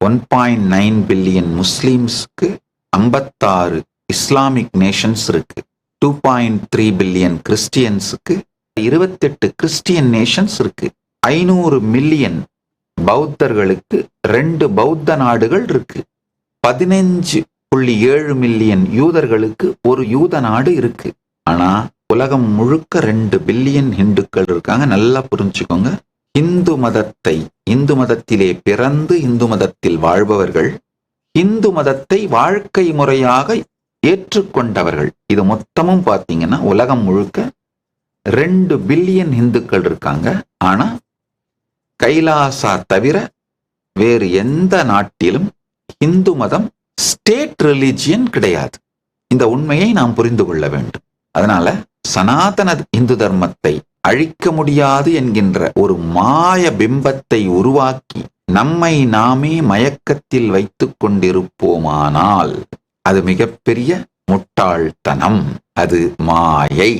1.9 billion முஸ்லிம்ஸ்க்கு 56 Islamic Nations இருக்கு. 2.3 billion கிறிஸ்டியன்ஸுக்கு 28 Christian Nations இருக்கு. 500 million பௌத்தர்களுக்கு 2 பௌத்த நாடுகள் இருக்கு. 15.7 மில்லியன் யூதர்களுக்கு ஒரு யூத நாடு இருக்கு. ஆனா உலகம் முழுக்க 2 பில்லியன் இந்துக்கள் இருக்காங்க. நல்லா புரிஞ்சுக்கோங்க. இந்து மதத்திலே பிறந்து இந்து மதத்தில் வாழ்பவர்கள், இந்து மதத்தை வாழ்க்கை முறையாக ஏற்றுக்கொண்டவர்கள், இது மொத்தமும் பார்த்தீங்கன்னா உலகம் முழுக்க 2 பில்லியன் இந்துக்கள் இருக்காங்க. ஆனா கைலாசா தவிர வேறு எந்த நாட்டிலும் இந்து மதம் ஸ்டேட் ரிலிஜியன் கிடையாது. இந்த உண்மையை நாம் புரிந்து கொள்ள வேண்டும். அதனால சனாதன இந்து தர்மத்தை அழிக்க முடியாது என்கின்ற ஒரு மாய பிம்பத்தை உருவாக்கி நம்மை நாமே மயக்கத்தில் வைத்துக் கொண்டிருப்போமானால் அது மிகப்பெரிய முட்டாள்தனம், அது மாயை.